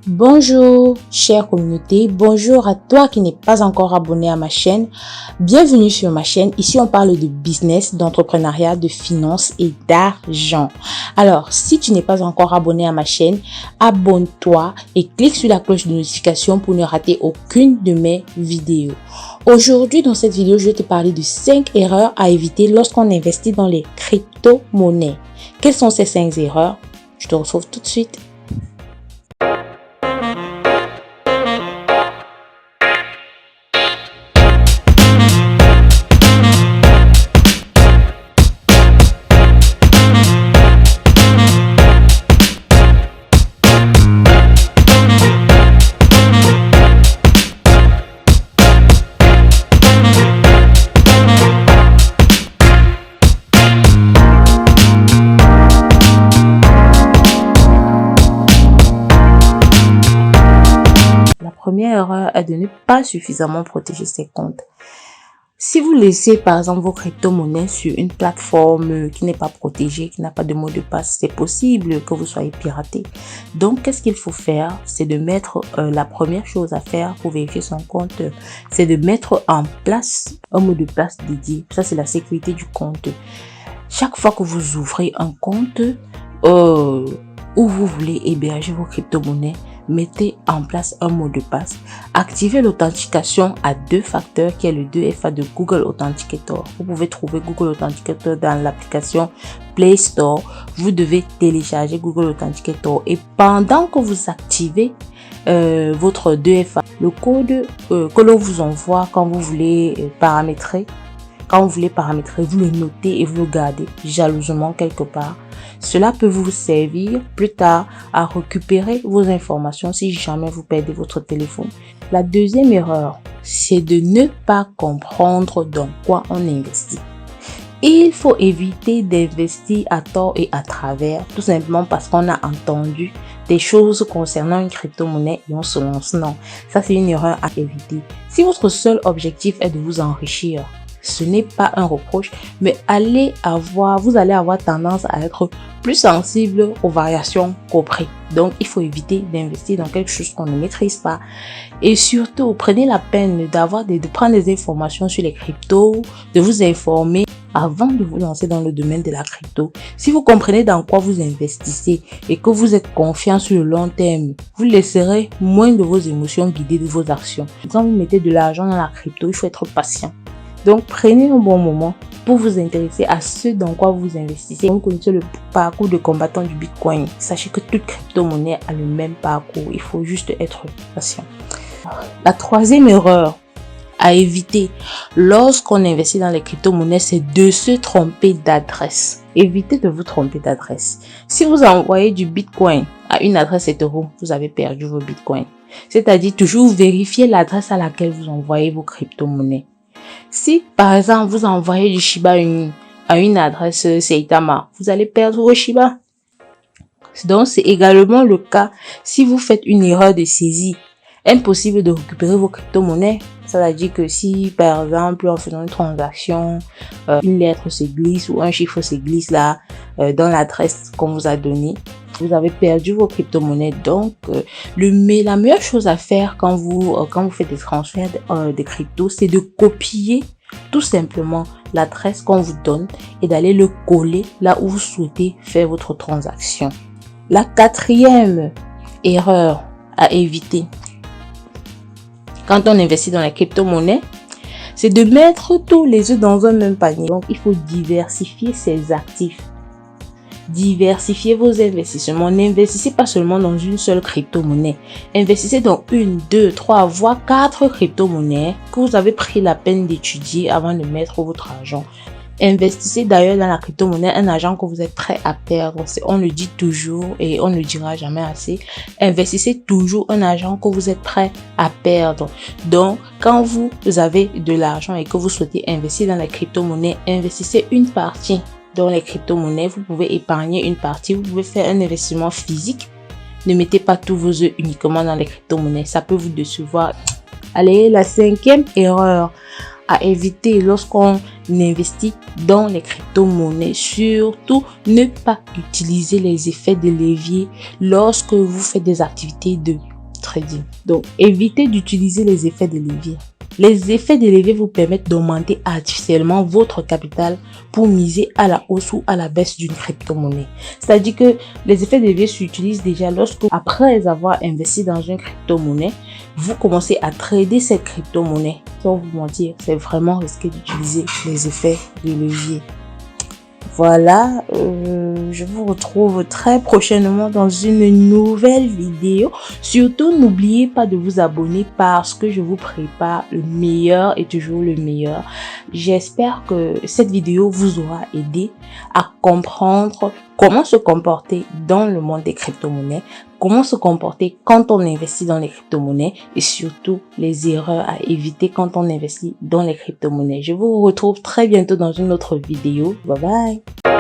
Bonjour chère communauté, bonjour à toi qui n'es pas encore abonné à ma chaîne. Bienvenue sur ma chaîne. Ici on parle de business, d'entrepreneuriat, de finances et d'argent. Alors si tu n'es pas encore abonné à ma chaîne, abonne-toi et clique sur la cloche de notification pour ne rater aucune de mes vidéos. Aujourd'hui dans cette vidéo, je vais te parler de 5 erreurs à éviter lorsqu'on investit dans les crypto-monnaies. Quelles sont ces 5 erreurs? Je te retrouve tout de suite. Première erreur est de ne pas suffisamment protéger ses comptes. Si vous laissez par exemple vos crypto-monnaies sur une plateforme qui n'est pas protégée, qui n'a pas de mot de passe, c'est possible que vous soyez piraté. Donc qu'est-ce qu'il faut faire? C'est de mettre la première chose à faire pour vérifier son compte, c'est de mettre en place un mot de passe dédié. Ça c'est la sécurité du compte. Chaque fois que vous ouvrez un compte où vous voulez héberger vos crypto-monnaies, mettez en place un mot de passe. Activez l'authentification à 2 facteurs qui est le 2FA de Google Authenticator. Vous pouvez trouver Google Authenticator dans l'application Play Store. Vous devez télécharger Google Authenticator et pendant que vous activez votre 2FA, le code que l'on vous envoie quand vous voulez paramétrer, vous le notez et vous le gardez jalousement quelque part. Cela peut vous servir plus tard à récupérer vos informations si jamais vous perdez votre téléphone. La deuxième erreur, c'est de ne pas comprendre dans quoi on investit. Il faut éviter d'investir à tort et à travers, tout simplement parce qu'on a entendu des choses concernant une crypto-monnaie et on se lance. Non, ça c'est une erreur à éviter. Si votre seul objectif est de vous enrichir, ce n'est pas un reproche, mais vous allez avoir tendance à être plus sensible aux variations qu'au prix. Donc, il faut éviter d'investir dans quelque chose qu'on ne maîtrise pas. Et surtout, prenez la peine de prendre des informations sur les cryptos, de vous informer avant de vous lancer dans le domaine de la crypto. Si vous comprenez dans quoi vous investissez et que vous êtes confiant sur le long terme, vous laisserez moins de vos émotions guider de vos actions. Quand vous mettez de l'argent dans la crypto, il faut être patient. Donc, prenez un bon moment pour vous intéresser à ce dans quoi vous investissez. Vous connaissez le parcours de combattant du Bitcoin. Sachez que toute crypto-monnaie a le même parcours. Il faut juste être patient. La troisième erreur à éviter lorsqu'on investit dans les crypto-monnaies, c'est de se tromper d'adresse. Évitez de vous tromper d'adresse. Si vous envoyez du Bitcoin à une adresse hétéro, vous avez perdu vos Bitcoins. C'est-à-dire toujours vérifier l'adresse à laquelle vous envoyez vos crypto-monnaies. Si, par exemple, vous envoyez du Shiba Inu à une adresse Saitama, vous allez perdre vos Shiba. Donc, c'est également le cas si vous faites une erreur de saisie. Impossible de récupérer vos crypto-monnaies. C'est-à-dire que si, par exemple, en faisant une transaction, une lettre se glisse ou un chiffre se glisse là, dans l'adresse qu'on vous a donnée, vous avez perdu vos crypto-monnaies. Donc, la meilleure chose à faire quand vous faites des transferts de crypto, c'est de copier tout simplement l'adresse qu'on vous donne et d'aller le coller là où vous souhaitez faire votre transaction. La quatrième erreur à éviter quand on investit dans la crypto-monnaie, c'est de mettre tous les œufs dans un même panier. Donc, il faut diversifier ses actifs. Diversifiez vos investissements. N'investissez pas seulement dans une seule crypto-monnaie. Investissez dans 1, 2, 3, voire 4 crypto-monnaies que vous avez pris la peine d'étudier avant de mettre votre argent. Investissez d'ailleurs dans la crypto-monnaie un argent que vous êtes prêt à perdre. On le dit toujours et on ne le dira jamais assez. Investissez toujours un argent que vous êtes prêt à perdre. Donc, quand vous avez de l'argent et que vous souhaitez investir dans la crypto-monnaie, investissez une partie dans les crypto-monnaies. Vous pouvez épargner une partie. Vous pouvez faire un investissement physique. Ne mettez pas tous vos œufs uniquement dans les crypto-monnaies. Ça peut vous décevoir. Allez, la 5e erreur à éviter lorsqu'on investit dans les crypto-monnaies. Surtout, ne pas utiliser les effets de levier lorsque vous faites des activités de trading. Donc, évitez d'utiliser les effets de levier. Les effets de levier vous permettent d'augmenter artificiellement votre capital pour miser à la hausse ou à la baisse d'une crypto-monnaie. C'est-à-dire que les effets de levier s'utilisent déjà lorsque, après avoir investi dans une crypto-monnaie, vous commencez à trader cette crypto-monnaie. Sans vous mentir, c'est vraiment risqué d'utiliser les effets de levier. Voilà, je vous retrouve très prochainement dans une nouvelle vidéo. Surtout, n'oubliez pas de vous abonner parce que je vous prépare le meilleur et toujours le meilleur. J'espère que cette vidéo vous aura aidé à comprendre comment se comporter dans le monde des crypto-monnaies, comment se comporter quand on investit dans les crypto-monnaies et surtout les erreurs à éviter quand on investit dans les crypto-monnaies. Je vous retrouve très bientôt dans une autre vidéo. Bye bye!